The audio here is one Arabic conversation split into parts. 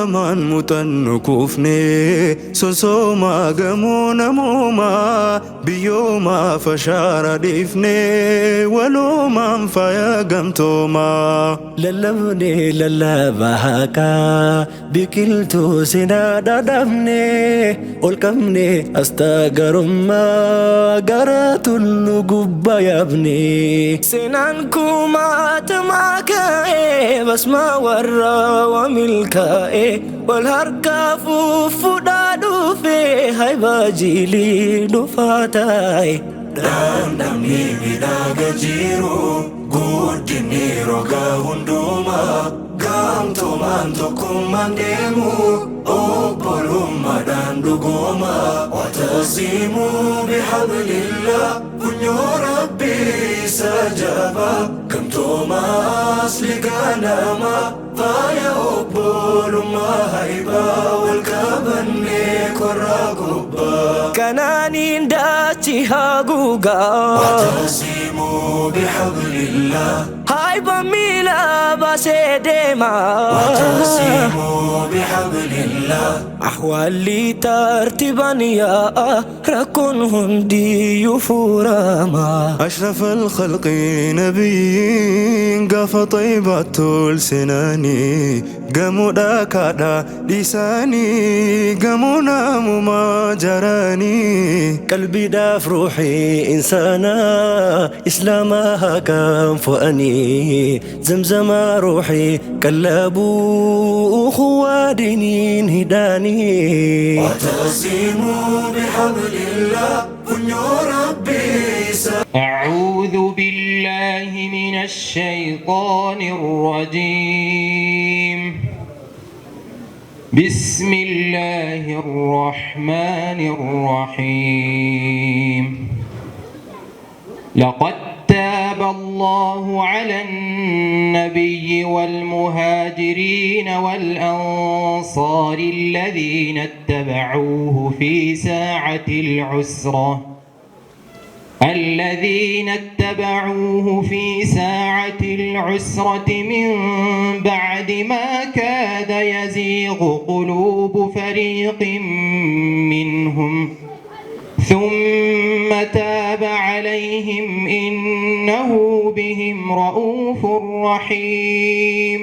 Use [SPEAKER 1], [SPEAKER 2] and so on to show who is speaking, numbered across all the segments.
[SPEAKER 1] lamaan muuxannoo kuufnee sosoomaa gamoo namoomaa biyyoomaa fashaara dhiifnee waloomaan faaya gamtoomaa.
[SPEAKER 2] Lallabnee lallabaa haqaa biqiltuu seenaa dhaadhamnee ol qabnee asxaa garummaa gara tulluu gubbaa yaabnee. Seenaan kumaatamaa ka'ee basmaa warra waa milkaa'ee wal harkaa fuudhaa dhufee haybaa jiilii dhufaa taa'e.
[SPEAKER 1] Damdamni midhaga jiru guddinni roga hundumaa gamtoomaan tokkummaan deemu obbolummaadhaan dhugooma. Wa'tasiimuu bihablillah funyoo rabbii isa jabaa gamtoomaas ligaanama faaya obbolummaa haybaa wal qabannee korraa gubbaa.
[SPEAKER 2] Kanaaniin daachi haguugaa
[SPEAKER 1] wa'tasiimuu bihablillah
[SPEAKER 2] hayba miila baasee deemaa
[SPEAKER 1] wa'tasiimuu bihablillah
[SPEAKER 2] ahwaalli tartiibaan yaa'a rakkoon hundiyyuu furamaa.
[SPEAKER 1] أشرف الخلق نبي قف طيبات السناني قاموا داكادا لساني قاموا ناموا ما جراني.
[SPEAKER 2] قلبي داف روحي إنسانا إسلامها كان فؤني زمزم روحي كلابو أخوة دينين هداني.
[SPEAKER 1] وأعتصموا بحبل الله فنيو ربي.
[SPEAKER 3] أعوذ بالله من الشيطان الرجيم. بسم الله الرحمن الرحيم. لقد تاب الله على النبي والمهاجرين والأنصار الذين اتبعوه في ساعة العسرة من بعد ما كاد يزيغ قلوب فريق منهم ثم تاب عليهم إنه بهم رؤوف رحيم.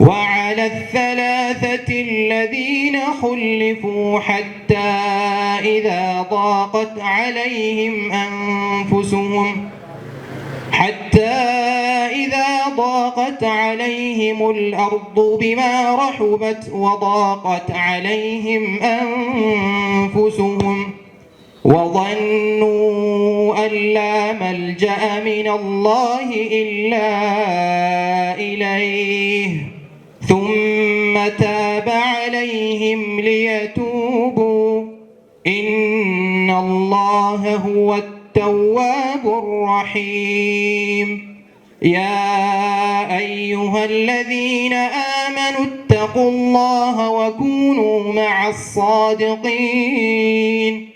[SPEAKER 3] وعلى الثلاثة الذين خلفوا حتى إذا ضاقت عليهم الأرض بما رحبت وضاقت عليهم أنفسهم وظنوا أن لا ملجأ من الله إلا إليه ثم تاب عليهم ليتوبوا إن الله هو التواب الرحيم. يا أيها الذين آمنوا اتقوا الله وكونوا مع الصادقين.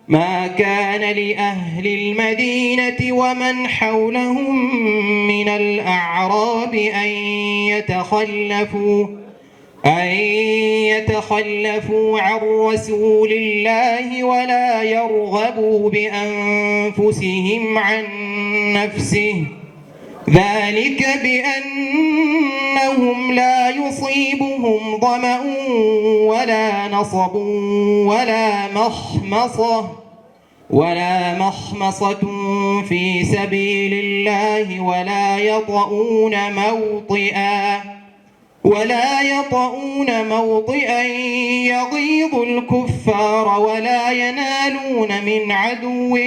[SPEAKER 3] ما كان لأهل المدينة ومن حولهم من الأعراب أن يتخلفوا عن رسول الله ولا يرغبوا بأنفسهم عن نفسه ذلك بأنهم لا يصيبهم ظمأ ولا نصب ولا مخمصة في سبيل الله ولا يطؤون موطئا يغيظ الكفار ولا ينالون من عدو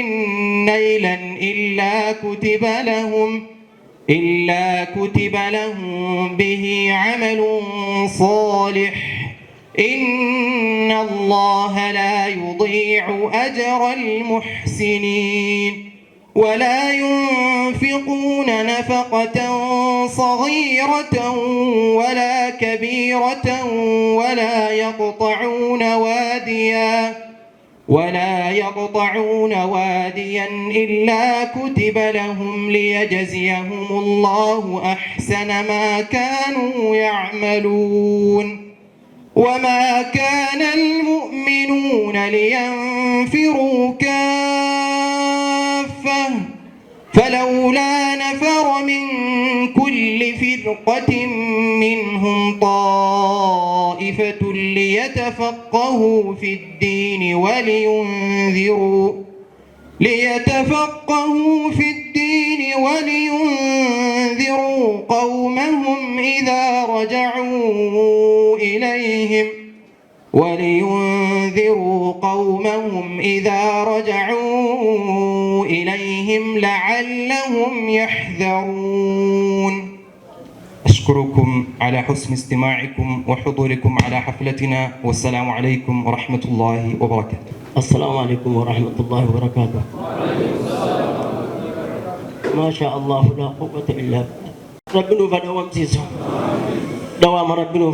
[SPEAKER 3] نيلا إلا كتب لهم به عمل صالح. إن الله لا يضيع أجر المحسنين. ولا ينفقون نفقة صغيرة ولا كبيرة ولا يقطعون واديا إلا كتب لهم ليجزيهم الله أحسن ما كانوا يعملون. وما كان المؤمنون لينفروا كافة فلولا نفر من كل فرقة منهم طائفة ليتفقهوا في الدين ولينذروا قومهم إذا رجعوا إليهم لعلهم يحذرون. أشكركم على حسن استماعكم وحضوركم على حفلتنا، والسلام عليكم ورحمة الله وبركاته.
[SPEAKER 4] السلام عليكم ورحمة الله وبركاته. ما شاء الله لا قوة إلا بالله. ربنا فدوام سيسو دوام ربنا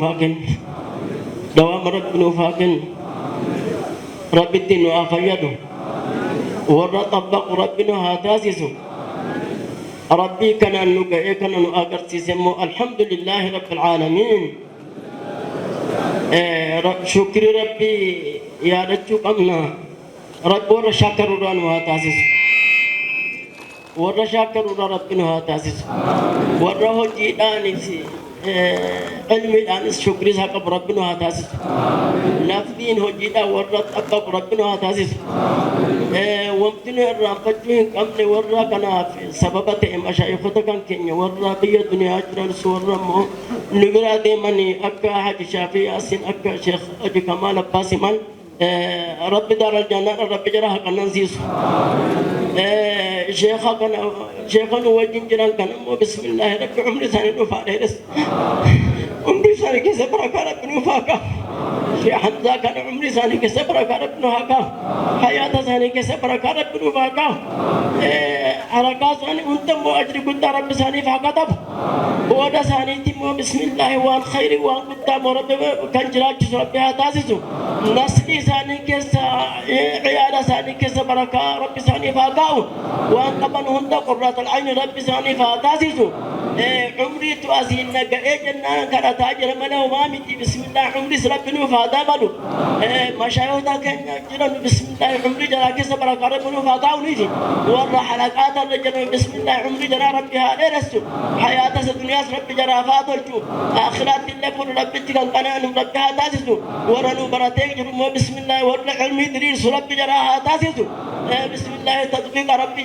[SPEAKER 4] فاكن رب الدين وآخيده ورى طبق ربنا هاتاسسو ربي كان نقعي كان نقرسسمو الحمد لله رب العالمين. شكر ربي يا رجو قمنا رب ورى شاكر ران وهاتاسسو ورى شاكر ربنا هاتاسسو ورى هجي دانسي علمي الآن شكري ساقب ربنا هاتاسس لفظين هجيدا ورد أبقى ربنا هاتاسس ومتنو الرافجوهن قمني ورد كنا سببت مشايخوتا كان كيني ورد بيا دنيا أجران سورة مو نقرأ ديماني أكا حاج شافي ياسين أكا شيخ أجي كمال أباسي من رب دار الجنة رب جراها كنان سيسو شيخنا وجين جران كان بسم الله رب عمري ثاني نفارس عمري ثاني كيس بركة رب نفاكا شيخ حمزة كان عمري ثاني كيس بركة رب نهاكا حياة ثاني كيس بركة رب نفاكا حركات ثاني أنتم وأجري كنت رب ثاني فاكتب ودا ثاني تيمو بسم الله وان خير وان قدام رب كان جراج رب هاتاسسو نسلي ثاني كيس عيادة ثاني كيس بركة رب ثاني فاكاو وان قبل هند قرة العين رب ثاني فاتاسسو عمري توازين نجا جنان كرا تاجر منا ومامتي بسم الله عمري رب نفادا بلو مشايخ ذاك جرا بسم الله عمري جرا كيس بركة رب نفاكاو نيجي ورا حلقات الرجل بسم الله عمري جرا ربي هذا رسو حياة الدنيا رب جرا فاضلتو آخرات الله كل رب تكن قنان رب هاتاسسو ورا نبرتين جرا بسم الله ورا علمي دريس رب جرا هاتاسسو بسم الله تطبيق ربي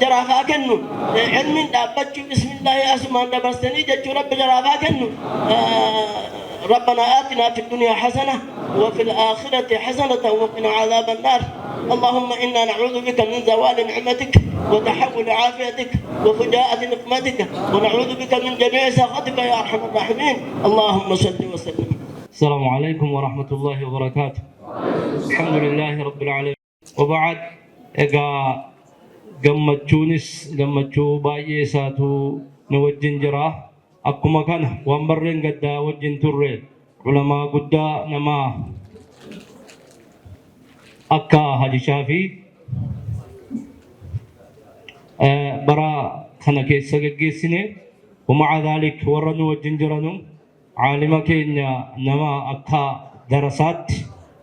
[SPEAKER 4] جرافا كنو علم دابتشو بسم الله أسمان دبرستني جتشو رب جرافا كنو ربنا آتنا في الدنيا حسنة وفي الآخرة حسنة وقنا عذاب النار. اللهم إنا نعوذ بك من زوال نعمتك وتحول عافيتك وفجاءة نقمتك ونعوذ بك من جميع سخطك يا أرحم الراحمين. اللهم صل وسلم.
[SPEAKER 5] السلام عليكم ورحمة الله وبركاته. الحمد لله رب العالمين. وبعد gammachuu baay'ee isaatu nu wajjin jira. Akkuma kana waan barreen gaddaa wajjin turre ulamaa guddaa nama akka Haji Shaafii bara kana keessa geggeessine ومع ذلك warra nu wajjin jiranu caalima keenya nama akka darasaat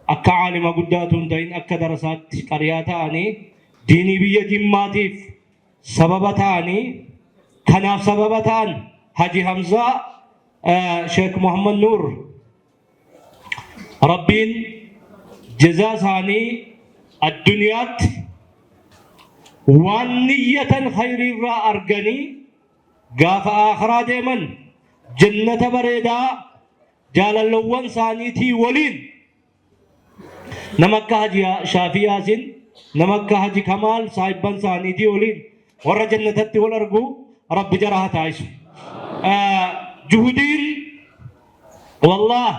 [SPEAKER 5] akka caalima guddaatu hin ta'in akka darasaatti qariyaa ta'anii diinii biyya Jimmaatiif sababa ta'anii kanaaf sababa ta'an Haji Hamzaa Sheekh Muhammad Nuur Rabbiin jazaa isaanii addunyaatti waan niyyatan khayrii irraa arganii gaafa aakhiraa deeman jannata bareedaa jaalallawwan isaaniitii waliin nama akka Haji Shaafii Yaasin nama akka Haji Kamaal saahiban isaaniitii waliin warra jannatatti wal argu rabbi jara haa taasisu. Juhudiin wallah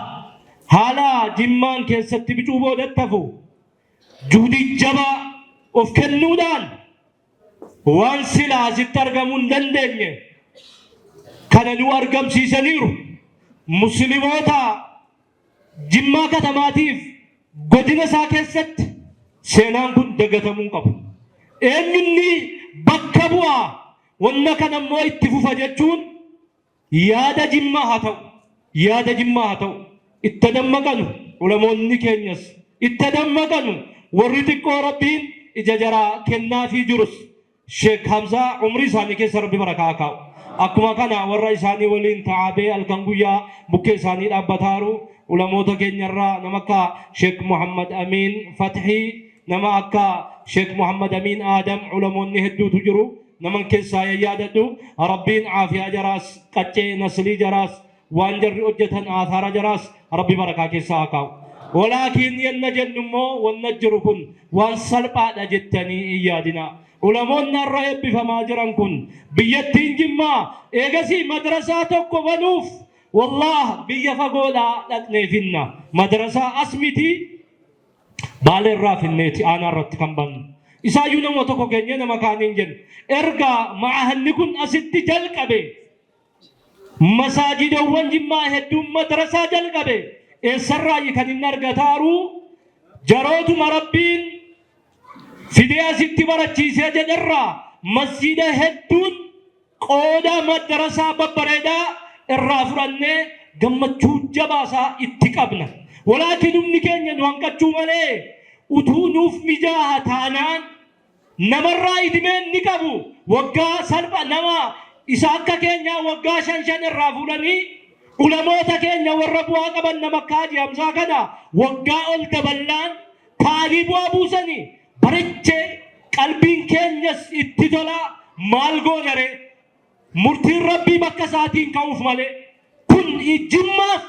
[SPEAKER 5] haala Jimmaan keessatti bicuu boodatti hafu juhudii jabaa of kennuudhaan waan silaa asitti argamuu hin dandeenye kana nu argamsiisaniiru. Musliimoota Jimmaa katamaatiif godina isaa keessatti seenaan kun dagatamuu qabu. Eenyunni bakka bu'aa wanna kana immoo itti fufa jechuun yaada Jimmaa haa ta'u اتدمقنوا علمون كينيس اتدمقنوا ورتقوا ربين إجاجرا كنا في جرس شيخ حمزة عمري ساني كيس ربي بركاكا أكما كان ورا ساني ولين تعابي الكنغويا بكي ساني الأبتارو علموتا كينيرا نمكا شيخ محمد أمين فتحي نمكا شيخ محمد أمين آدم علمون نهدو تجرو نمن كيسا ياددو ربين عافية جراس قتشي نسلي جراس وانجر أجتن آثار جراس ربي بركا كيسا أكاو ولكن ينجن مو ونجركن وانسلبا جتني إيادنا علمون الرأي بفما جرانكن بيتين جمع إيغسي مدرساتك ونوف والله بيفقولا لتنفنا مدرسة أسمتي بالرا في النت أنا رت كمبن إسايونا وتوكو كنيا مكانين جن إرجع مع هنكون أسد جلكبه مساجد وانجما هدوم مدرسة جلكبه إسرع يكنين نرجع تارو جرود مربين فيديا ست برتشي سجدرا مسجد هدون قودا مدرسة ببردا الرافرنة جمّتشو جباسا اتقابنا ولكن نكين وانكتشو مالي وتونوف مجاها تانان نمرا إدمين نكابو وقا سلبا نما إساكا كينيا وقا شنشن الرافرني علموتا كينيا والربوا قبل نمكاجي همسا كدا وقا التبلان تاليبوا أبوسني بريتشي قلبين كينيس اتدولا مالغو نري مرتي ربي بكا ساتين كوف مالي كن جمّاف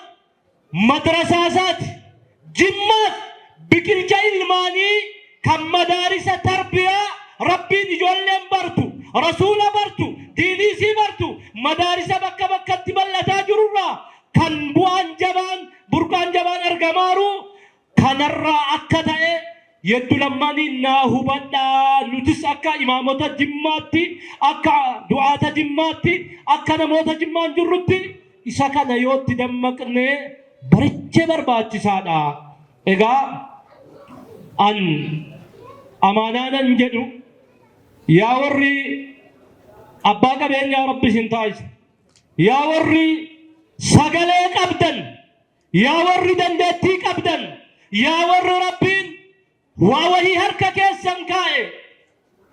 [SPEAKER 5] مدرسات جمّاف بكل جاي الماني كم مدارس تربية ربي نجولن برتو رسول برتو ديني سي برتو مدارس بكا بكا تبلتا جرورا كان بوان جبان بركان جبان ارغمارو كان الرا أكتاء يدو لماني ناهو بدا نتس أكا إمامة جمّاتي أكا دعاة جمّاتي أكا نموت جمّان جرتي إسا كان يوت دمكني بريتشي برباتي سادا إيغا أن أمانانا نجدو يا ورّي أباك بين يا ربي سنتايس يا ورّي سغليك أبدن يا ورّي دندتيك أبدن يا ورّي ربين وهي هركة كيسن كاي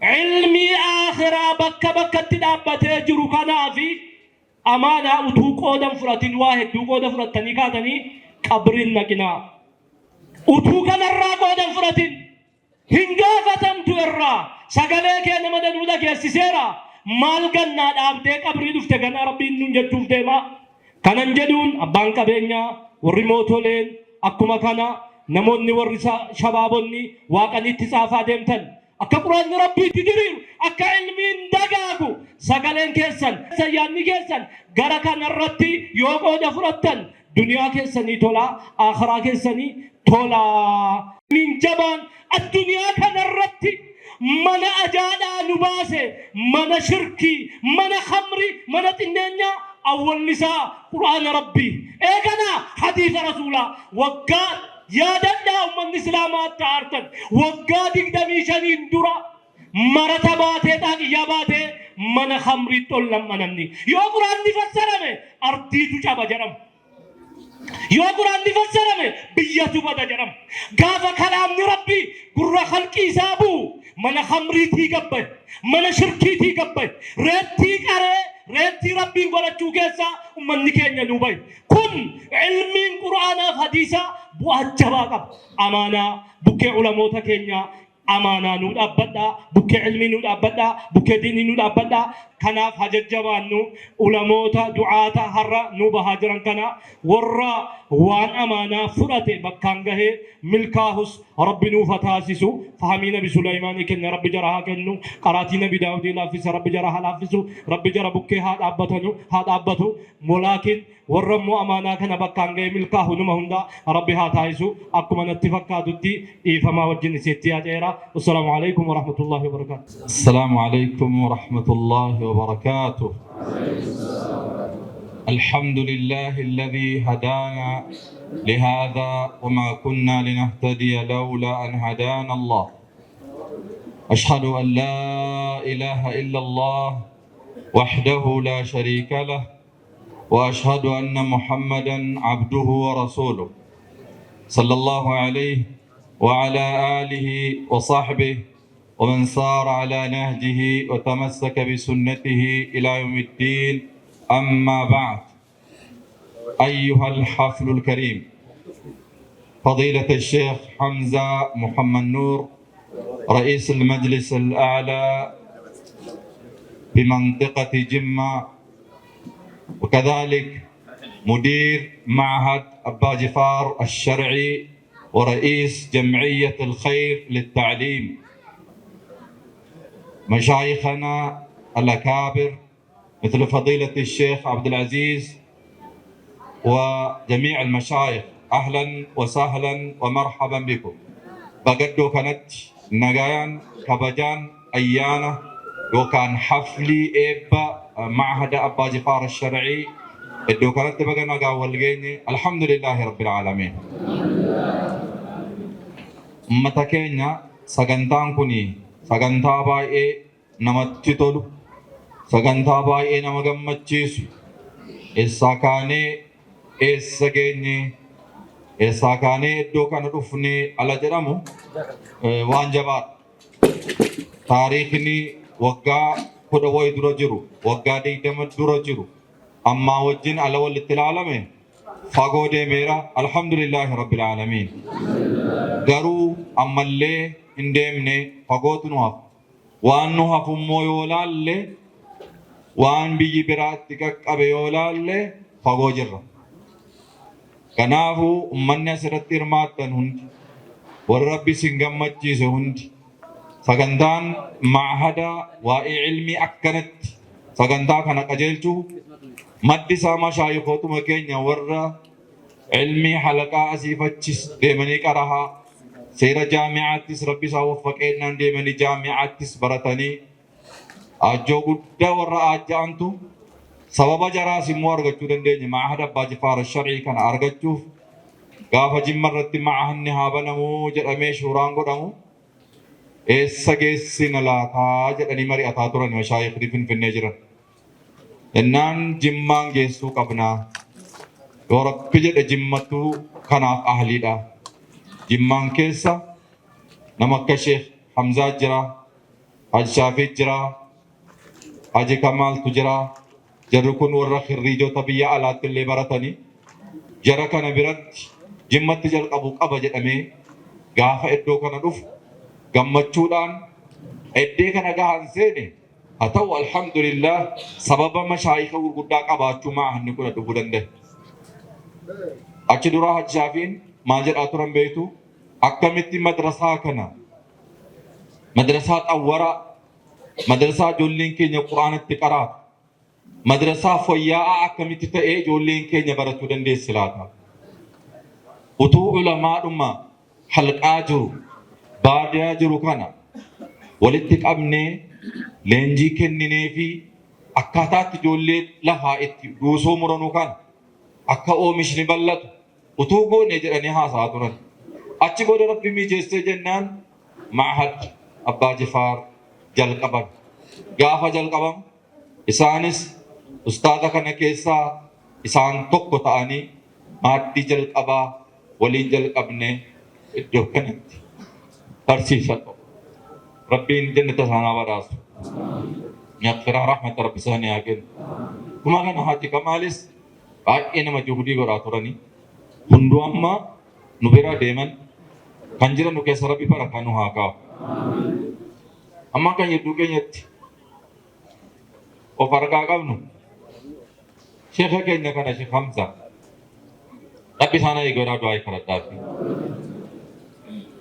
[SPEAKER 5] علمي آخرة بكا بكا تدابة جرو كنافي أمانة أتوقع دم فراتين واحد توقع دم فراتني كاتني قبرين نكنا أتوقع نراقع دم فراتين هنگا فتم تورا سغليك نمدن ودا كيسيسيرا مالغنا دابتي قبري دفته كنا ربي ننجد دفته ما كنن جدون أبانك بينيا ورموتولين أكما كنا نموني ورسا شبابوني واقني تصافا ديمتن أكا قرآن ربي تدرير أكا علمين دقاقو سقلين كيسن سياني كيسن غرقا نرتي يوقو دفرتن دنيا كيسني تولا آخرا كيسني تولا من جبان الدنيا كنرتي من أجالا نباسي من شركي من خمري من تنينيا أول نساء قرآن ربي إيقنا حديث رسولا وقال يا دنا من الإسلامات تعرفن وقادك دميشانين درا مرتباته تاك ياباته من خمري تولم منني يا قرآن نفسرمه أرضي تجاب جرم يا قرآن نفسرمه بياتو بدا جرم قافا كلام ربي قرى خلقي سابو من خمري تيقبه من شركي تيقبه ريتي كاره ريتي ربي ولا تشوكسا ومن نكينيا نوباي كن علم قرآن حديثا بوجبا أمانة بكي علماء كينيا أمانة نود أبدا بكي علمي نود أبدا بكي ديني نود أبدا كناف حجج جوانو علماء دعاة هرّا نوبا هاجران كنا ورّا وان أمانة فرته بكانغه ملكاهس ربي نوفا تاسسو فهمينا بسليمان كن ربي جرها كنو قراتينا بداود لافس ربي جرها لافسو ربي جرى بكي هاد أبتو ولكن ورّمو أمانة كنا بكانغه ملكاه نمهندا ربي هاتايسو أكما نتفقا دودي إيفما وجن سيتيا جيرا والسلام عليكم ورحمة الله وبركاته.
[SPEAKER 6] السلام عليكم ورحمة الله وبركاته. الحمد لله الذي هدانا لهذا وما كنا لنهتدي لولا أن هدانا الله. أشهد أن لا إله إلا الله وحده لا شريك له وأشهد أن محمدا عبده ورسوله صلى الله عليه وعلى آله وصحبه ومن سار على نهجه وتمسك بسنته إلى يوم الدين. أما بعد، أيها الحفل الكريم، فضيلة الشيخ حمزة محمد نور رئيس المجلس الأعلى بمنطقة جمة، وكذلك مدير معهد أبا جفار الشرعي ورئيس جمعية الخير للتعليم، مشايخنا الأكابر مثل فضيلة الشيخ عبد العزيز وجميع المشايخ، أهلا وسهلا ومرحبا بكم. بقدو كانت نجايان كبجان أيانا وكان حفلي إبا معهد أبا جفار الشرعي إدو كانت بقى نجا والجيني. الحمد لله رب العالمين. متكينا سجنتان كوني سجنتا باي نمتي تولو سجنتا باي نمجمد جيسو إساكاني إساكيني إساكاني إدو كان رفني على جرامو وانجبات تاريخني وقا كده ويد رجرو وقا دي دمت رجرو أما وجن على ولد العالمين فاقود ميرا. الحمد لله رب العالمين. قرو أما اللي اندمني فاقود نوف وان نوف مويولا اللي وان بيجي براتك أبيولا اللي فاقود جرا كنافو أمنا سرت إرماتن هند والرب سنجمت جيس هند سكندان معهدا واي علمي أكنت سكندا كان قجلتو مدي ساما شايخوتو مكينيا ورّا علمي حلقة أسيفتشس ديمني كراها سيرا جامعاتيس ربي ساوفقينا ديمني جامعاتيس برتني أجو قد ورّا أجانتو سبب جراسي مو أرغتو دنديني معهد أبا جفار الشرعي كان أرغتو غافة جمرت معهن نهابا نمو جرمي شورانغو نمو إيسا جيسينا لا تاجر أني مري أتاتورا مشايخ دي في النجرة إنان جمان جيسو قبنا ورب بجد جمتو كناف أهلي دا جمان كيسا نمك شيخ حمزة جرا حج شافي جرا حج كمال تجرا جركون ورخ الريجو طبيعة على تلي برتني جركا نبرت جمت جل أبوك أبجد أمي غافة إدو كان نوف gammachuudhaan eddee kana gahan seene haa ta'u alhamdulillah sababa mashaayika gurguddaa qabaachuu maahanni kun dhufuu danda'e. Achi duraa Hajji Shaafiin maal jedhaa turan beektu akkamitti madrasaa kana madrasaa xawwaraa madrasaa ijoolleen keenya quraanatti qaraatu madrasaa fayyaa'aa akkamitti ta'ee ijoolleen keenya barachuu dandeessi laata. Utuu ulamaadhuma halqaa jiru baadiyaa jiru kana walitti qabnee leenjii kenninee fi akkaataatti ijoollee lafaa itti duusoo muranu kana akka oomishni bal'atu utuu goone jedhanii haasaa turan. Achi booda rabbi mijeessee jennaan Ma'had Abbaa Jifaar jalqaban. Gaafa jalqaban isaanis ustaaza kana keessaa isaan tokko ta'anii maaddii jalqabaa waliin jalqabnee iddoo kanatti برسيسة ربين جنة سانا براسو يغفر رحمة رب ساني أكن كما كان هاتي كمالس إنما جهودي غراتوراني هندو أما نبرا ديمن kanjira nu keessa rabbi barakaa nu haa kaa'u. Amma kan hedduu keenyatti of argaa qabnu sheekha keenya kana Sheekh Hamza rabbi isaana eegaraa du'aa kadhadhaafi.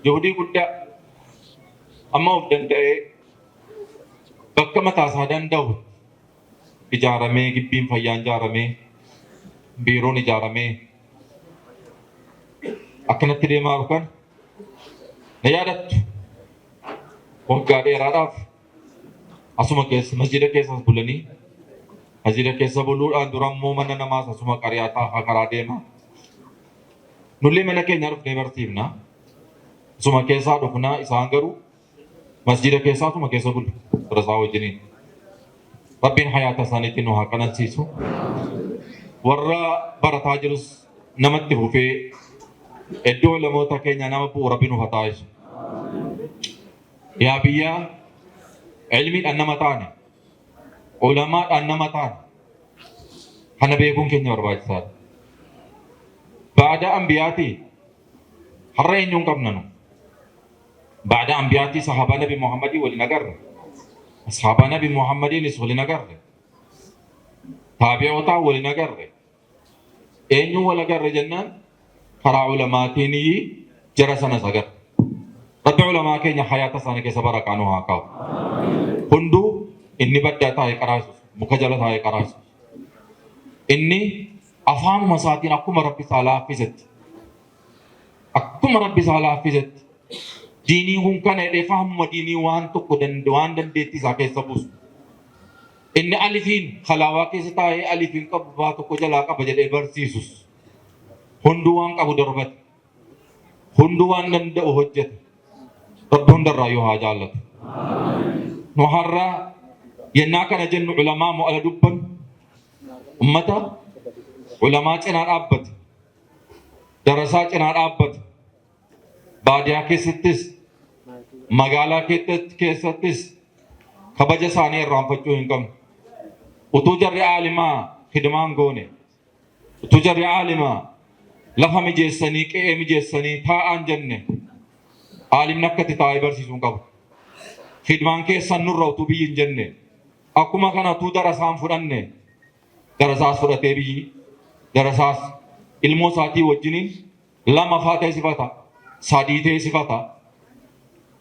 [SPEAKER 6] Juhudii guddaa amma of danda'ee bakka mataasaa danda'u ijaaramee gibbiin fayyaan ijaaramee biiroon ijaaramee akkanatti deemaa jiru kan na yaadattu waggaa dheeraadhaaf asuma keessa masjida keessas bulanii masjida keessa buluudhaan durammoo mana namaas asuma qariyaataa karaa deemaa nullee mana keenya dhufnee barsiifna asuma keessaa dhufnaa isaan garuu masjida keessaa asuma keessa bulu birasaa wajjiniin rabbiin hayaata isaaniitti nu haa qanansiisu warra barataa jirus namatti hufee iddoo lamoota keenya nama bu'uura binuuf haa taasisu. Yaa biyya ilmiidhaan nama taane, ulamaadhaan nama taane, kana beekuun keenya barbaachisaadha. Baada ambiyaatii har'a eenyuun qabna nu? Baada ambiyaatii sahaabaa Nabi Muhammadii waliin agarre. Sahaabaa Nabi Muhammadiinis waliin agarre. Taabi'ootaa waliin agarre. Eenyuun wal agarre jennaan karaa ulamaatiin jara sanas agarre. Rabbi ulamaa keenya hayaata isaanii keessa barakaa nu haa kaa'u. Hunduu inni baddaa taa'ee qaraasus, muka jala taa'ee qaraasus. Inni afaanuma isaatiin akkuma Rabbi isaa laaffisetti. Akkuma Rabbi isaa laaffisetti. Diinii kun kana jedhee fahamuma diinii waan tokko waan dandeetti isaa keessa buusu. Inni alifiin halaawaa keessa taa'ee alifiin qabu baa tokko jalaa qaba jedhee barsiisus. Hunduu waan qabu darbate. Hunduu waan danda'u hojjete. Rabbi hundarraa yoo haa jaallatu. Nu har'aa yennaa kana jennu ulamaa moo ala dubban ummata ulamaa cinaa dhaabbate. Darasaa cinaa dhaabbate. Baadiyyaa keessattis magaalaa keessattis kabaja isaanii irraanfachuu hin qabnu. Utuu jarri aalimaa hidimaan goone, utuu jarri aalimaa lafa mijeessanii qe'ee mijeessanii taa'aan jenne aalimni akkatti taa'ee barsiisuu hin qabu. Hidimaan keessan nurra utuu biyyi hin jenne akkuma kana utuu darasaan fudhanne darasaas fudhatee biyyi darasaas ilmoo isaatii wajjiniin lama faa teessifata. Sadii teessifata.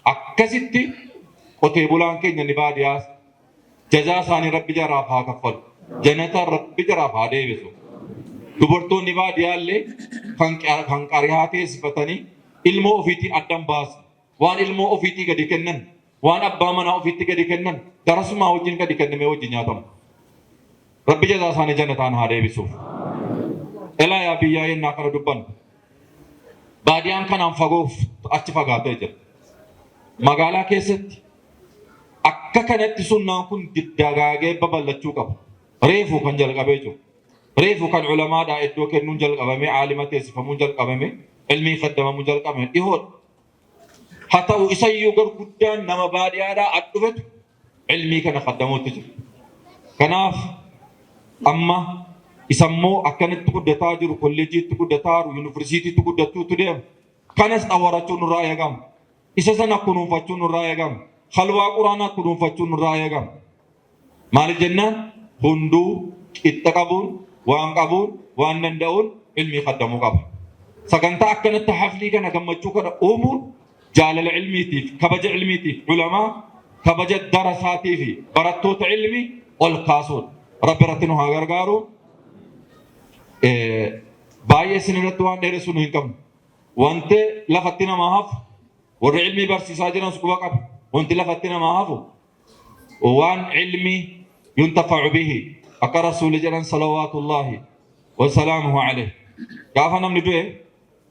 [SPEAKER 6] Akkasitti qotee bulaan keenya ni baadiyyaas jazaa isaanii Rabbi jaraaf haa kaffalu. Jannata Rabbi jaraaf haa deebisu. Dubartoonni baadiyyaallee kan qariyaa teessifatanii ilmoo ofiitiin addan baasu. Waan ilmoo ofiitii gadi kennan, waan abbaa manaa ofiitti gadi kennan, darasumaa wajjin gadi kennamee wajjin nyaatamu. Rabbi jazaa isaanii jannataan haa deebisuuf. Elaa yaa biyyaa yennaa kana dubbannu. Baadiyyaan kanaan fagoof achi fagaatee jira. Magaalaa keessatti akka kanatti sunnaan kun dagaagee babal'achuu qaba. Reefuu kan jalqabee jiru. Reefuu kan ulamaadhaa iddoo kennuun jalqabamee aalima teessifamuun jalqabamee ilmii faddamamuun jalqabamee dhihoodha. Haa ta'u isayyuu garguddaan nama baadiyyaadhaa addufetu ilmii kana faddamuutti jira. Kanaaf amma isammoo akkanatti guddataa jiru, kolleejiitti guddataa jiru, yuunivarsiitiitti guddachuutu deema. Kanas xawwarachuun nurraa eegama. Isa sana kunuunfachuun nurraa eegama. Halwaa quraanaa kunuunfachuun nurraa eegama. Maaliif jennaan hunduu qixa qabuun, waan danda'uun ilmii faddamuu qaba. Sagantaa akkanatti haflii kana gammachuu kana uumuun jaalala ilmiitiif, kabaja ilmiitiif, ulamaa kabaja darasaatii fi barattoota ilmii ol kaasuudha. Rabbi irratti nu haa gargaaru. Baay'ee sinirratti waan dheeressu nu hin qabnu. Wanti lafatti namaa hafu warri ilmii barsiisaa jiran quba qabu. Wanti lafatti namaa hafu waan ilmii yuntafacu bihi akka rasuuli jedhan salawaatullaahi wa salaamuhu alayhi. Gaafa namni du'e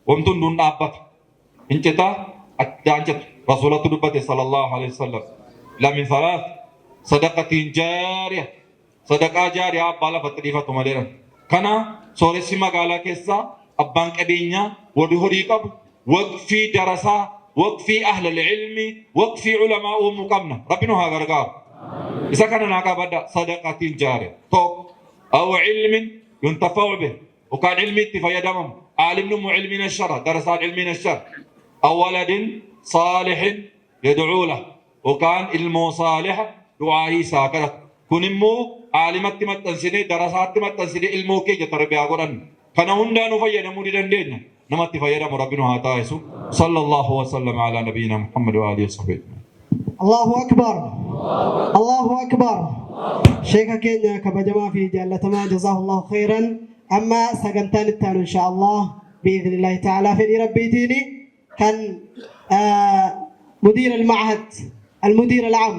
[SPEAKER 6] wamtu hunduun dhaabbata. Hincitaa addaan jettu rasuulatu dubbate sallallahu alayhi wa sallam. Lamin salaat sadaqatiin jaariya. Sadaqaa jaariyaa abbaa lafatti dhiifatu maleera. Kana sooressi magaalaa keessaa abbaan qabeenyaa warri horii qabu waqfii darasaa waqfii ahlal ilmi waqfii ulamaa uumuu qabna. Rabbi nu haa gargaaru. Isa kana naa qabadda sadaqatiin jaariya. Tokko aw ilmin yuntafa'u bih وكان علمي تفيدهم عالم نمو علمي نشر درسات علمي نشر أو ولد صالح يدعو له وكان علمه صالح دعائي ساكرة كن مو عالمات تمتنسني درسات تمتنسني علمه كي جتربي أقولن كان هندا نفيد مولدن دين نمت تفيد ربنا هاتايسو صلى الله وسلم على نبينا محمد وآله وصحبه.
[SPEAKER 7] الله أكبر الله أكبر. شيخ كينيا كبجما في جالة ما جزاه الله خيرا. أما سجنتان التالو إن شاء الله بإذن الله تعالى في ربي ديني كان مدير المعهد المدير العام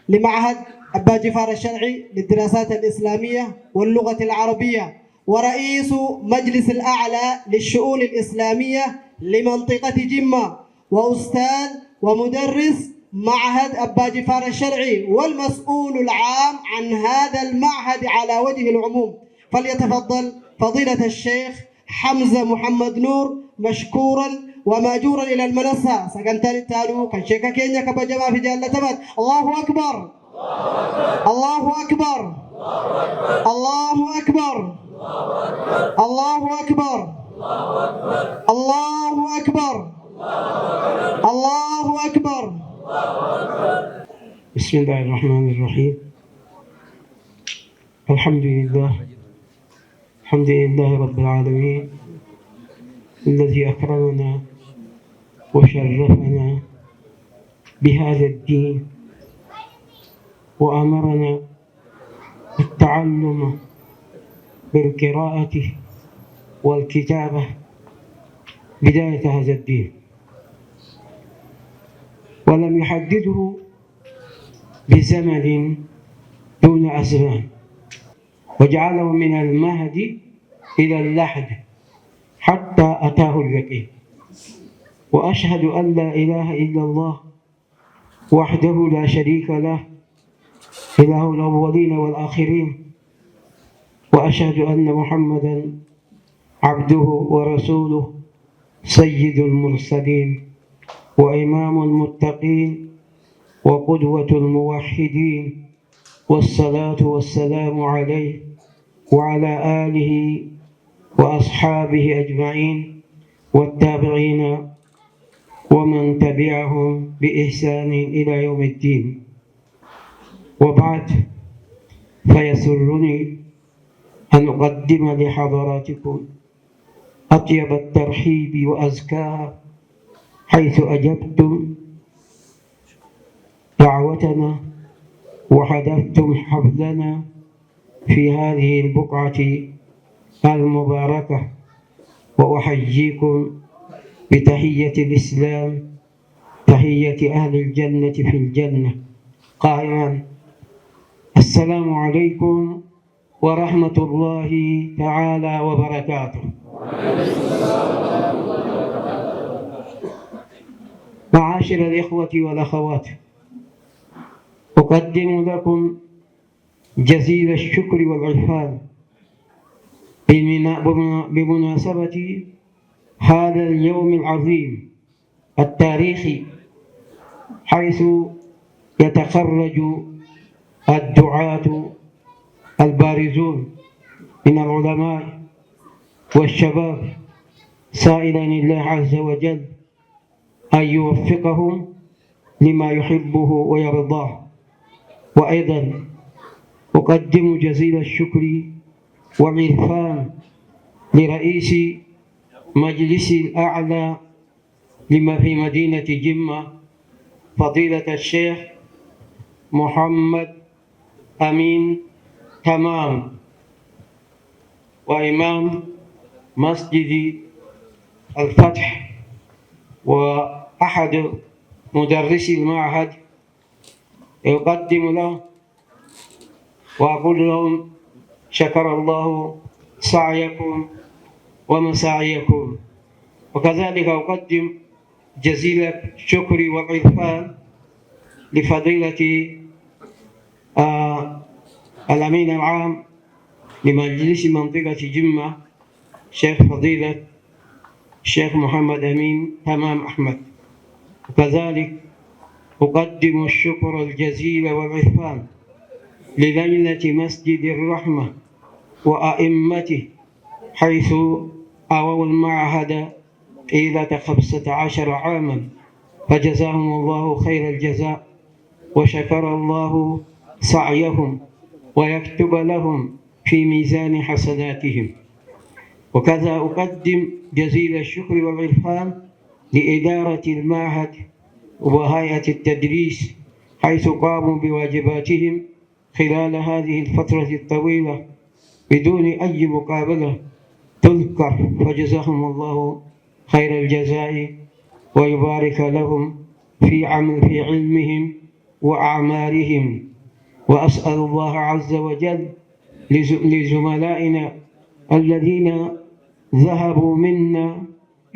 [SPEAKER 7] لمعهد أبا جفار الشرعي للدراسات الإسلامية واللغة العربية ورئيس مجلس الأعلى للشؤون الإسلامية لمنطقة جمة وأستاذ ومدرس معهد أبا جفار الشرعي والمسؤول العام عن هذا المعهد على وجه العموم. فليتفضل فضيلة الشيخ حمزة محمد نور مشكورا وماجورا إلى المنصة. سكنتان التالو كان شيخ كينيا كبجماعة في جالة تبت. الله أكبر الله أكبر الله أكبر الله أكبر الله أكبر الله أكبر.
[SPEAKER 4] بسم الله الرحمن الرحيم. الحمد لله رب العالمين الذي أكرمنا وشرفنا بهذا الدين وأمرنا التعلم بالقراءة والكتابة بداية هذا الدين، ولم يحدده بزمن دون أزمان، وجعله من المهد إلى اللحد حتى أتاه اليقين. وأشهد أن لا إله إلا الله وحده لا شريك له إله الأولين والآخرين، وأشهد أن محمدًا عبده ورسوله سيد المرسلين وإمام المتقين وقدوة الموحدين، والصلاة والسلام عليه وعلى آله وأصحابه أجمعين والتابعين ومن تبعهم بإحسان إلى يوم الدين. وبعد، فيسرني أن أقدم لحضراتكم أطيب الترحيب وأزكاها حيث أجبتم دعوتنا وحضرتم حفلنا في هذه البقعة المباركة، وأحييكم بتحية الإسلام، تحية أهل الجنة في الجنة، قائلا: السلام عليكم ورحمة الله تعالى وبركاته. معاشر الإخوة والأخوات، أقدم لكم جزيل الشكر والعرفان بمناسبة هذا اليوم العظيم التاريخي، حيث يتخرج الدعاة البارزون من العلماء والشباب سائلا الله عز وجل أن يوفقهم لما يحبه ويرضاه. وأيضا أقدم جزيل الشكر والعرفان لرئيس مجلس الأعلى لما في مدينة جمة فضيلة الشيخ محمد أمين تمام، وإمام مسجد الفتح وأحد مدرسي المعهد، يقدم له وأقول لهم: شكر الله سعيكم ومساعيكم. وكذلك أقدم جزيل الشكر والعرفان لفضيلة الأمين العام لمجلس منطقة جمة شيخ فضيلة الشيخ محمد أمين تمام أحمد. وكذلك أقدم الشكر الجزيل والعرفان للجنة مسجد الرحمة وأئمته، حيث أووا المعهد طيلة 15 عاما، فجزاهم الله خير الجزاء وشكر الله سعيهم ويكتب لهم في ميزان حسناتهم. وكذا أقدم جزيل الشكر والعرفان لإدارة المعهد وهيئة التدريس، حيث قاموا بواجباتهم خلال هذه الفترة الطويلة بدون أي مقابلة تذكر، فجزاهم الله خير الجزاء ويبارك لهم في علمهم وأعمالهم. وأسأل الله عز وجل لزملائنا الذين ذهبوا منا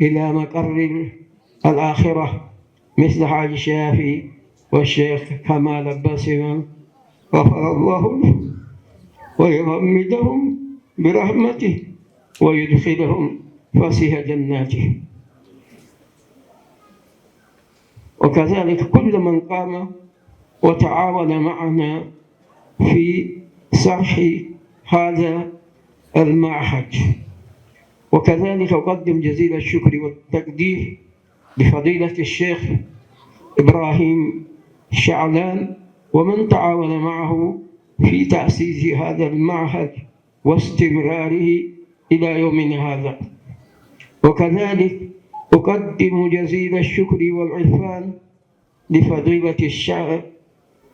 [SPEAKER 4] إلى مقر الآخرة مثل حاج الشافعي والشيخ كمال الباسم، غفر الله لهم ويغمدهم برحمته ويدخلهم فسح جناته. وكذلك كل من قام وتعاون معنا في شرح هذا المعهد. وكذلك أقدم جزيل الشكر والتقدير لفضيلة الشيخ إبراهيم شعلان ومن تعاون معه في تأسيس هذا المعهد واستمراره إلى يومنا هذا. وكذلك أقدم جزيل الشكر والعرفان لفضيلة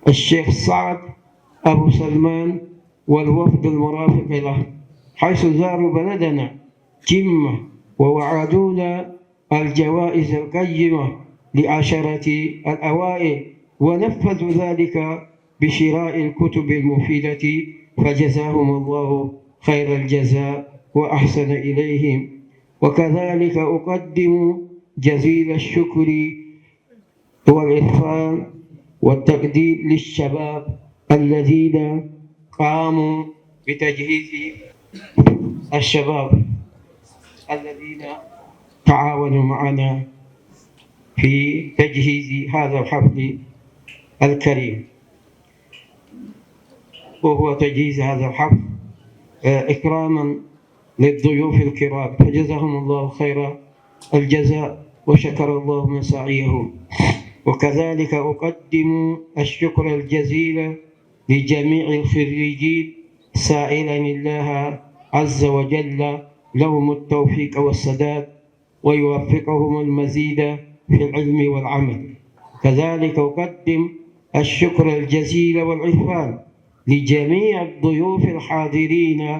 [SPEAKER 4] الشيخ سعد أبو سلمان والوفد المرافق له، حيث زاروا بلدنا جمة ووعدونا الجوائز القيمة ل10 الأوائل، ونفذوا ذلك بشراء الكتب المفيدة، فجزاهم الله خير الجزاء وأحسن إليهم. وكذلك أقدم جزيل الشكر والعرفان والتقدير للشباب الذين قاموا بتجهيز الشباب الذين تعاونوا معنا في تجهيز هذا الحفل الكريم، وهو تجهيز هذا الحفل إكراما للضيوف الكرام، فجزاهم الله خير الجزاء وشكر الله مساعيهم. وكذلك أقدم الشكر الجزيل لجميع الخريجين سائلا الله عز وجل لهم التوفيق والسداد ويوفقهم المزيد في العلم والعمل. كذلك أقدم الشكر الجزيل والعرفان لجميع الضيوف الحاضرين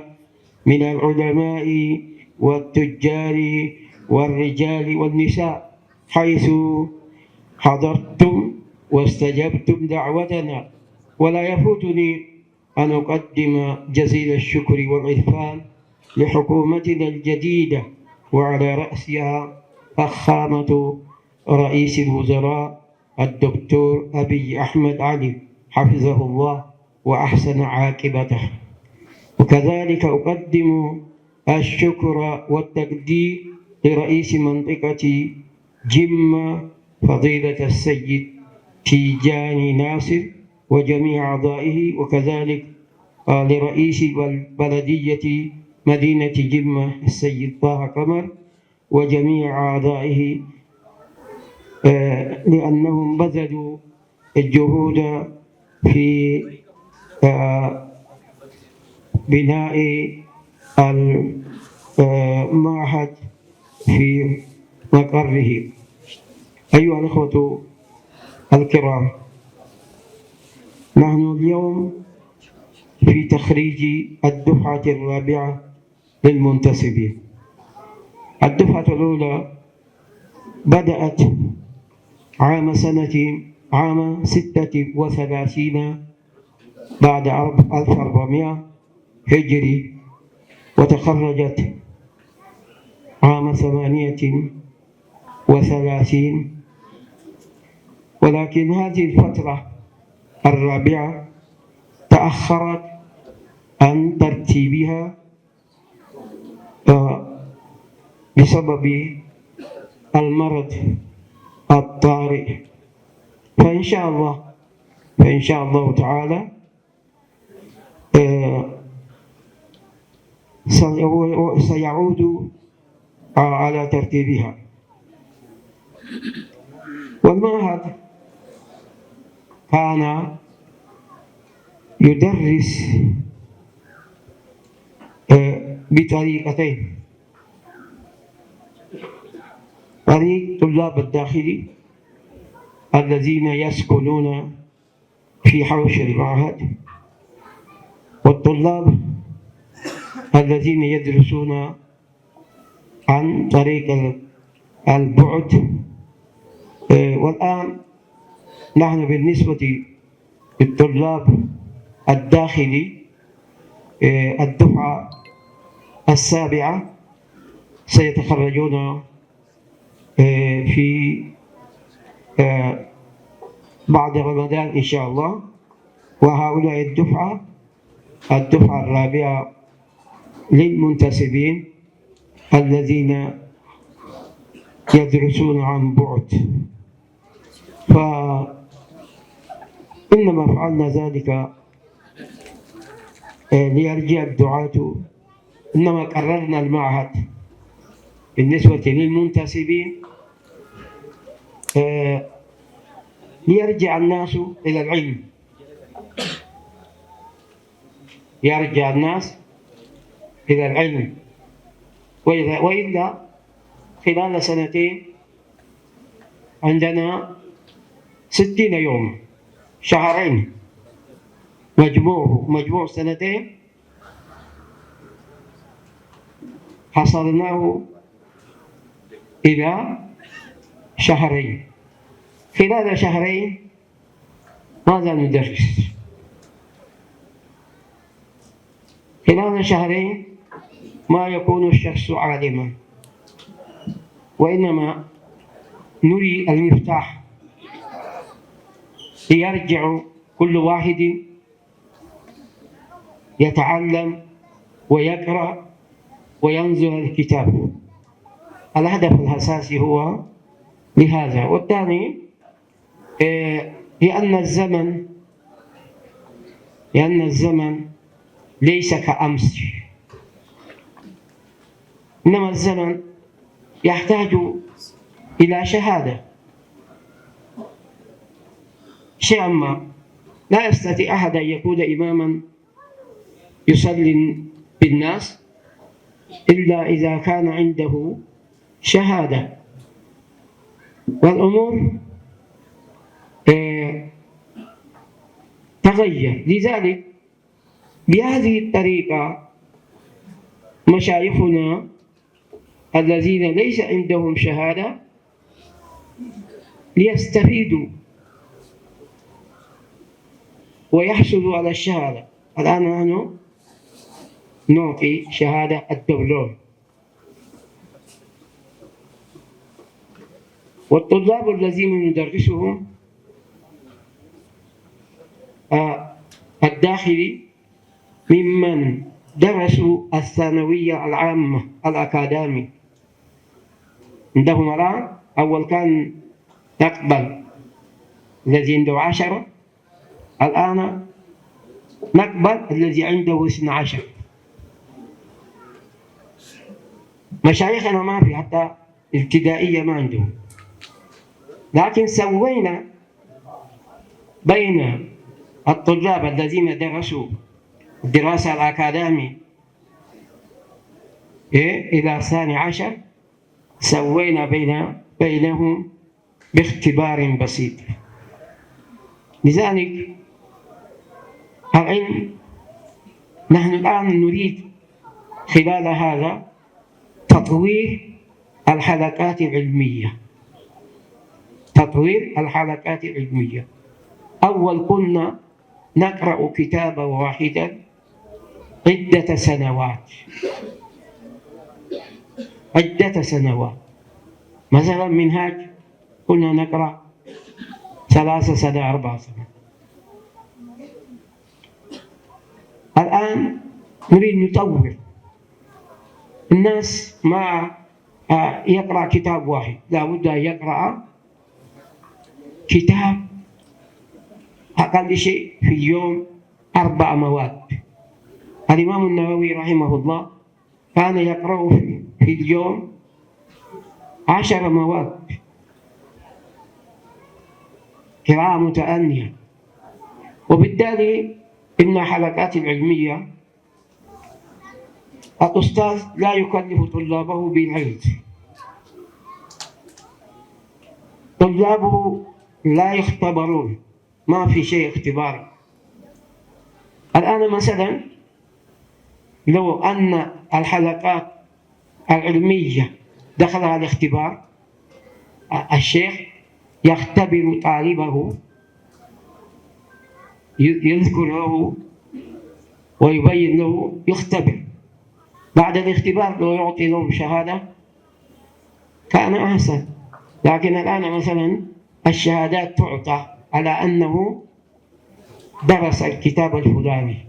[SPEAKER 4] من العلماء والتجار والرجال والنساء، حيث حضرتم واستجبتم دعوتنا. ولا يفوتني أن أقدم جزيل الشكر والعرفان لحكومتنا الجديدة وعلى رأسها فخامة رئيس الوزراء الدكتور أبي أحمد علي حفظه الله وأحسن عاقبته. وكذلك أقدم الشكر والتقدير لرئيس منطقة جمة فضيلة السيد تيجاني ناصر وجميع أعضائه، وكذلك لرئيس بلدية مدينة جمة السيد طه قمر وجميع أعضائه، لأنهم بذلوا الجهود في بناء المعهد في مقره. أيها الأخوة الكرام، نحن اليوم في تخريج الدفعة الرابعة للمنتسبين. الدفعة الأولى بدأت عام 36 بعد 1400 هجري، وتخرجت عام 38. ولكن هذه الفترة الرابعة تأخرت عن ترتيبها بسبب المرض الطارئ. فإن شاء الله تعالى سيعود على ترتيبها. والمعهد كان يدرس بطريقتين: طريق طلاب الداخلي الذين يسكنون في حوش المعهد، والطلاب الذين يدرسون عن طريق البعد. والآن نحن بالنسبة للطلاب الداخلي الدفعة 7 سيتخرجون في بعد رمضان إن شاء الله. وهؤلاء الدفعة الرابعة للمنتسبين
[SPEAKER 8] الذين يدرسون عن بعد، فإنما فعلنا ذلك ليرجع الدعاة. إنما قررنا المعهد بالنسبة للمنتسبين ليرجع الناس إلى العلم، يرجع الناس إلى العلم، وإلا خلال سنتين عندنا 60 يوم، شهرين، مجموع سنتين حصرناه إلى شهرين. خلال شهرين ماذا ندرس؟ خلال شهرين ما يكون الشخص عالما، وإنما نري المفتاح ليرجع كل واحد يتعلم ويقرأ وينظر الكتاب. الهدف الأساسي هو لهذا. والثاني لأن الزمن ليس كأمس، إنما الزمن يحتاج إلى شهادة شيئا ما. لا يستطيع أحد أن يكون إماما يصلي بالناس إلا إذا كان عنده شهادة. والأمور تغير، لذلك بهذه الطريقة مشايخنا الذين ليس عندهم شهادة ليستفيدوا ويحصلوا على الشهادة. الآن نحن نعطي شهادة الدبلوم، والطلاب الذين ندرسهم الداخلي ممن درسوا الثانوية العامة الأكاديمي. عندهم الآن أول كان نقبل الذي عنده 10، الآن نقبل الذي عنده 12. مشايخنا ما في حتى ابتدائية ما عندهم، لكن سوينا بين الطلاب الذين درسوا الدراسة الأكاديمية إلى 12 سوينا بينهم باختبار بسيط. لذلك العلم نحن الآن نريد خلال هذا تطوير الحلقات العلمية. أول كنا نقرأ كتابا واحدا عدة سنوات. مثلا منهاج كنا نقرأ 3 سنة 4 سنة. الآن نريد نطور الناس، ما يقرأ كتاب واحد، لابد أن يقرأ كتاب أقل شيء في اليوم 4 مواد. الإمام النووي رحمه الله كان يقرأ في اليوم 10 مواد قراءة متأنية. وبالتالي إن حلقات العلمية الأستاذ لا يكلف طلابه بالعلم، طلابه لا يختبرون، ما في شيء اختباري. الآن مثلا لو أن الحلقات العلمية دخلها الاختبار، الشيخ يختبر طالبه، يذكر له ويبين له، يختبر. بعد الاختبار لو يعطي لهم شهادة كان أحسن. لكن الآن مثلا الشهادات تعطى على أنه درس الكتاب الفلاني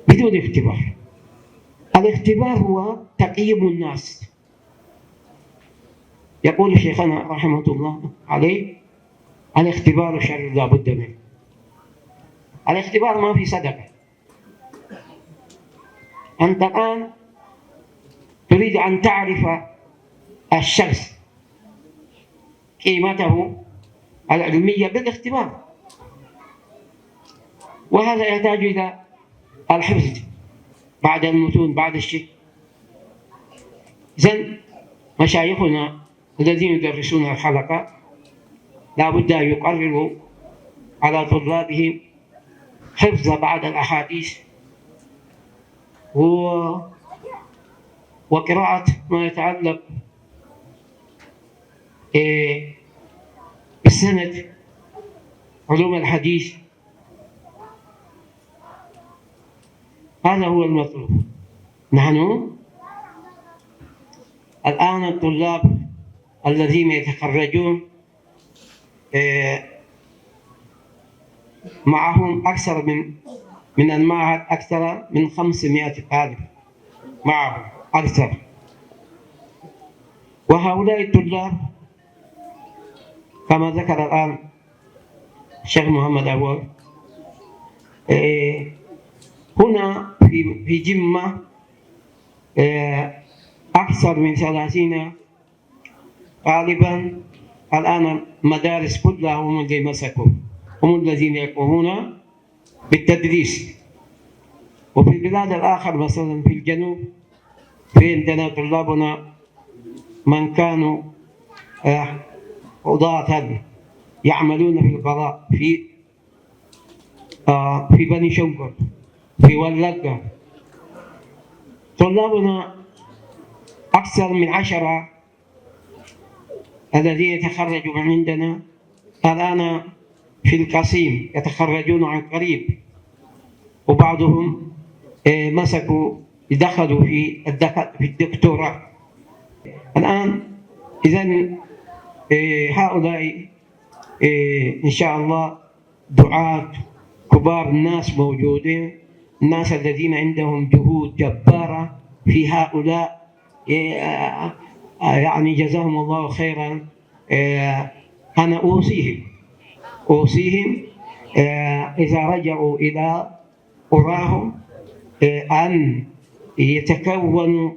[SPEAKER 8] بدون اختبار. الاختبار هو تقييم الناس، يقول شيخنا رحمه الله عليه: الاختبار شر لا بد منه. الاختبار ما في صدقة. أنت الآن تريد أن تعرف الشخص قيمته العلمية بالاختبار، وهذا يحتاج إلى الحفظ بعد المتون بعد الشيء. إذن مشايخنا الذين يدرسون الحلقة لا بد أن يقرروا على طلابهم حفظ بعض الأحاديث وقراءة ما يتعلق بالسند، علوم الحديث. هذا هو المطلوب. نحن الآن الطلاب الذين يتخرجون معهم أكثر من المعهد أكثر من 500 طالب معهم أكثر. وهؤلاء الطلاب كما ذكر الآن الشيخ محمد أول، هنا في جمة أكثر من 30 طالبا الآن مدارس كلها هم اللي مسكوا، هم الذين يقومون بالتدريس. وفي البلاد الآخر مثلا في الجنوب في عندنا طلابنا من كانوا قضاة يعملون في القضاء في بني شنقر في ولقة. طلابنا أكثر من 10 الذين يتخرجوا من عندنا الآن في القصيم يتخرجون عن قريب، وبعضهم مسكوا دخلوا في الدكتوراه الآن. إذن هؤلاء إن شاء الله دعاة كبار، الناس موجودين، الناس الذين عندهم جهود جبارة في هؤلاء، يعني جزاهم الله خيرا. أنا أوصيهم إذا رجعوا إلى قراهم أن يتكونوا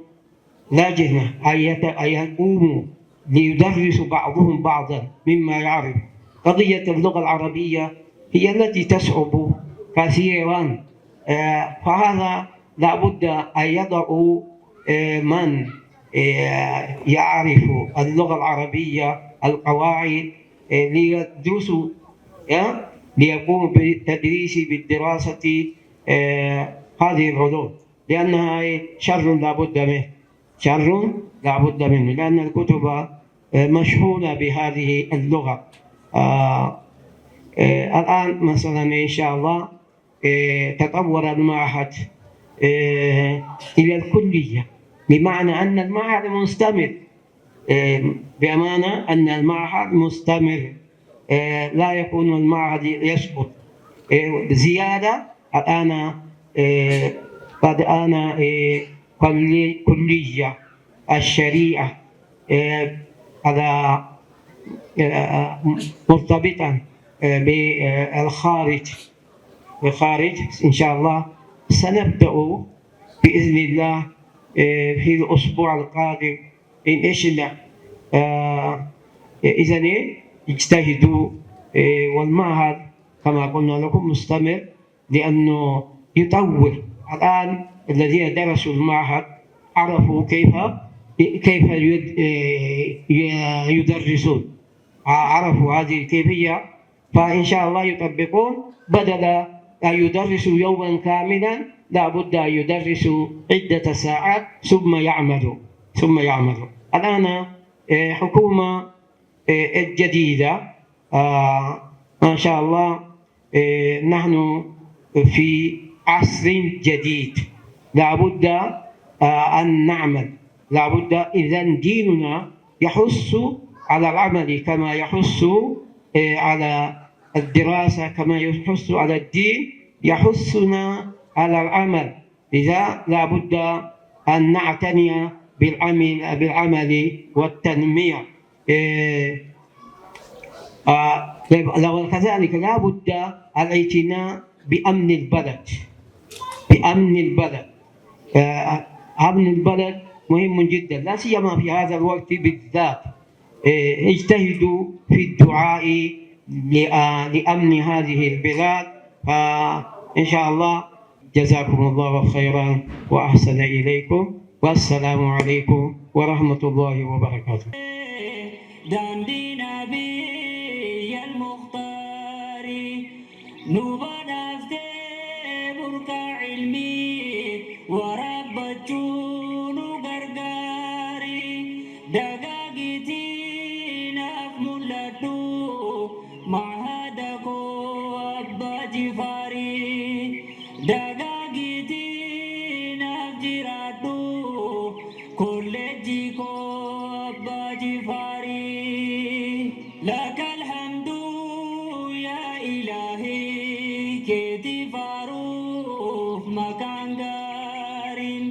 [SPEAKER 8] لجنة، أن يقوموا ليدرسوا بعضهم بعضا مما يعرف. قضية اللغة العربية هي التي تصعب كثيرا، فهذا لا بد أن يضعوا من يعرف اللغة العربية القواعد ليدرسوا، ليقوموا بالتدريس بالدراسة هذه العلوم، لأنها شر لا بد منه، شر لا بد منه، لأن الكتب مشحونة بهذه اللغة. الآن مثلا إن شاء الله تطور المعهد إلى الكلية، بمعنى أن المعهد مستمر، بأمانة أن المعهد مستمر، لا يكون المعهد يسقط. زيادة الآن قد أنا كلية الشريعة على مرتبطا بالخارج إن شاء الله. سنبدأ بإذن الله في الأسبوع القادم إن إشنا. إذن اجتهدوا، والمعهد كما قلنا لكم مستمر، لأنه يطور. الآن الذين درسوا المعهد عرفوا كيف يدرسون، عرفوا هذه الكيفية، فإن شاء الله يطبقون. بدل أن يدرسوا يوما كاملا لا بد أن يدرسوا عدة ساعات ثم يعملوا. الآن حكومة الجديدة ما شاء الله، نحن في عصر جديد، لا بد أن نعمل، لا بد. إذن ديننا يحث على العمل كما يحث على الدراسة، كما يحث على الدين يحثنا على العمل. لذا لا بد أن نعتني بالعمل والتنمية. وكذلك لا بد الاعتناء بأمن البلد. بأمن البلد. أمن البلد مهم جدا، لا سيما في هذا الوقت بالذات. اجتهدوا في الدعاء لأمن هذه البلاد، فإن شاء الله جزاكم الله خيرا وأحسن إليكم، والسلام عليكم ورحمة الله وبركاته.
[SPEAKER 9] داندي نبي المختار نبض بركة علمي وربتون غرغاري دغاغتي نفملتو معهدكو أبا جفاري دغاغتي نفجراتو كولجيكو أبا جفاري لك الحمد يا إلهي كيتي فاروف مكان دارين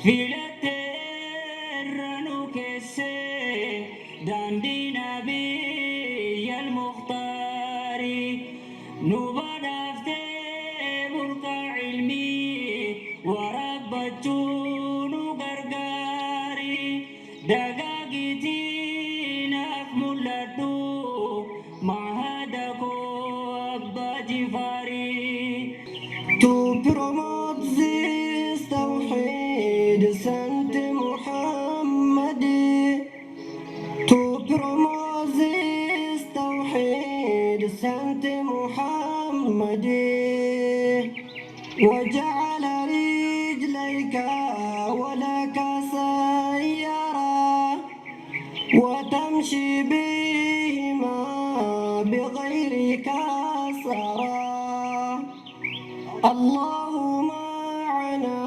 [SPEAKER 9] في الترنو كسي داندي نبي المختار نبض بركة علمي وربتون غرغاري دغاغتي نفملتو معهدكو أبا جفاري.
[SPEAKER 7] To promote this Tawheed sent Muhammad. To promote this Tawheed sent Muhammad. وجعل رجليك ولك سيرا وتمشي بهما بغير كسرى. الله معنا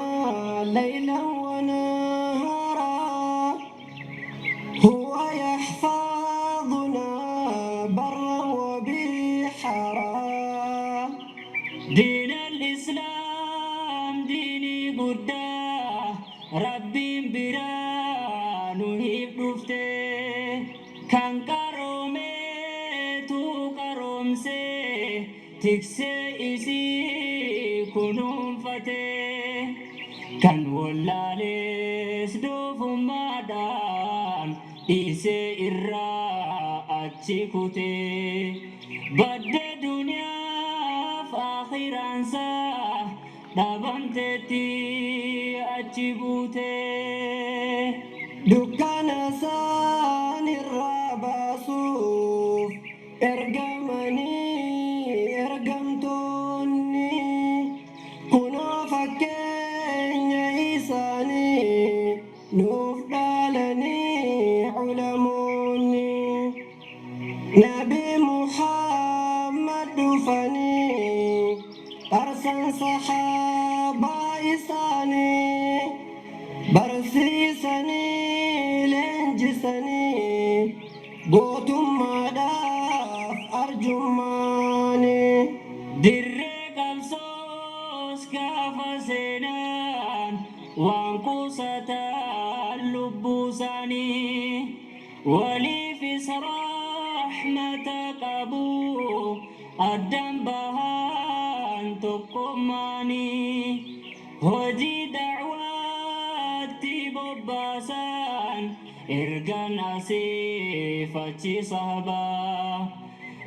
[SPEAKER 7] ليلا ونهارا هو يحفظنا برا وبحرا.
[SPEAKER 9] دين الإسلام ديني قدا ربي برانو هيبدفته كان كرومي تو كرومسي تكسي إسي كنون فتي كان والاليس دوف مادان إسي إرا أتشيكوتي بد دنيا فآخرانسا دابنتتي أتشيبوتي
[SPEAKER 7] دكان سان الرباسوف ارجمني ارجمتوني كنا فكين عيساني نفدالني علموني نبي محمد دفني أرسل صحابة إساني برسيسني لنجسني قوتم مداف أرجماني
[SPEAKER 9] درك الصوص كافسنان وانقصة اللبوساني ولي في رحمة أبو الدم بهان تقماني هجي دعواتي بباسان إرغان أسيفتي صحبا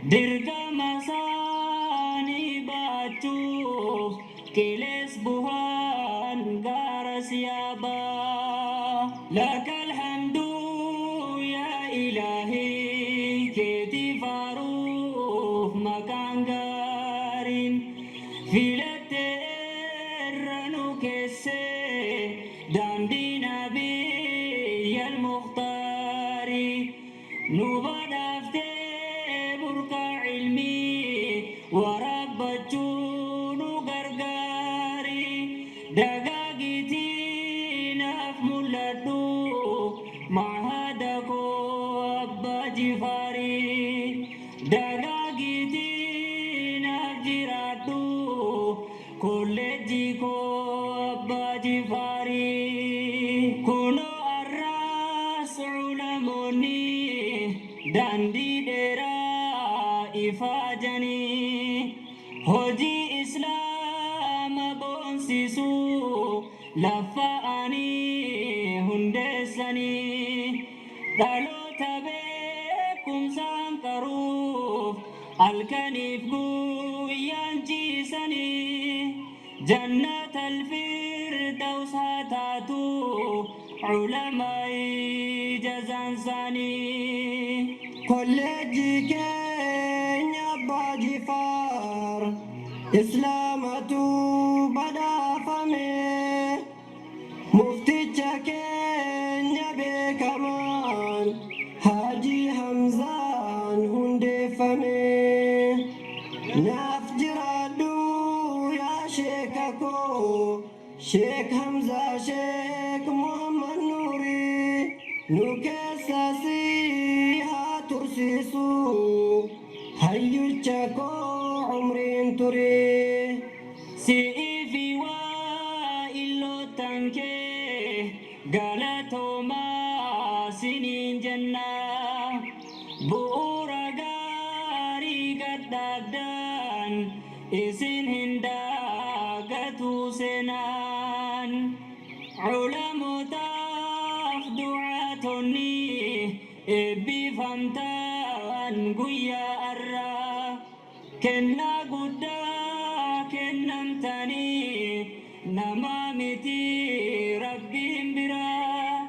[SPEAKER 9] درغا مساني باتوف كيلس بوهان غارس يابا لك الحمد يا إلهي كيتي فاروف مكان غارين في الترنو كسي داندي نبي المختار نبض بركة علمي وربتون غرغاري دغاغتي نفملتو معهدكو أبا جفاري دغاغتي نفجراتو كولجيكو أبا جفاري كنو الراس علموني daandii dheeraa ifaajanii hojii islaama boonsisuu laffa'anii hundeessanii dhaloota beekumsaan qaruuf halkaniif guyyaan ciisanii jannata alfirdaws haa taatu ulamaa'ii jazaan isaanii.
[SPEAKER 7] kolleejjii keenya abbaa jifaar islaamatu badhaafame mufticha keenya beekamaan haajii hamzaan hundeeffame naaf jiraadhu yaa sheeka koo sheek hamzaa sheek muhammad nuurii nu keessasi haa tursiisu hayyucha koo umriin turii
[SPEAKER 9] si'ii fi waa illootan kee galatoomaa siniin jennaa bu'uura gaarii gadhaabdaan isin hin daagatu seenaan ulamootaaf du'aatonni eebbifamtaan guyyaa arraa kennaa guddaa kennamtanii nama miti rabbiin biraa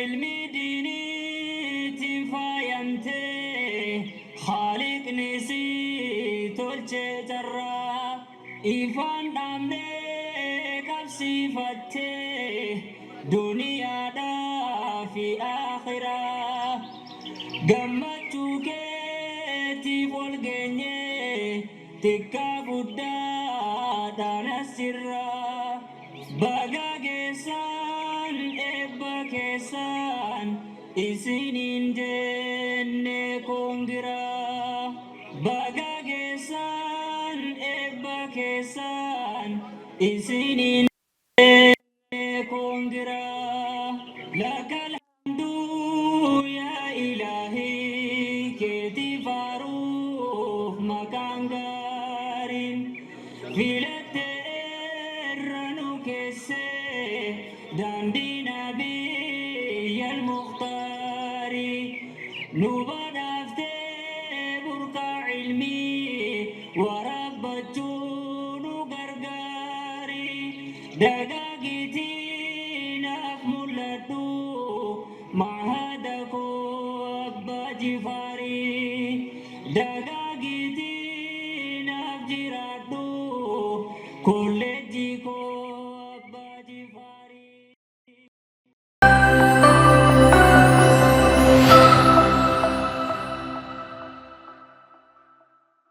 [SPEAKER 9] ilmi diiniitiin faayamtee haaliqni si tolchee jarraa ifaan dhaamnee qabsiifattee duniyaadhaa fi akhiraa gammachuu keetiif ol geenyee tikkaa guddaadhaan asirraa baga geessan eebba keessan isiniin jenne koongiraa baga geessan eebba keessan isiniin jenne koongiraa lakal hamduu yaa ilaahii keetii faaruuf maqaan gaariin filatteerra nu keessee daandii nabiyyal muhtaarii nu badhaaftee burqaa ilmii warabbachuu nu gargaarii dagaagitii naaf mul'adhu mahada koo abbaa jifaarii dagaa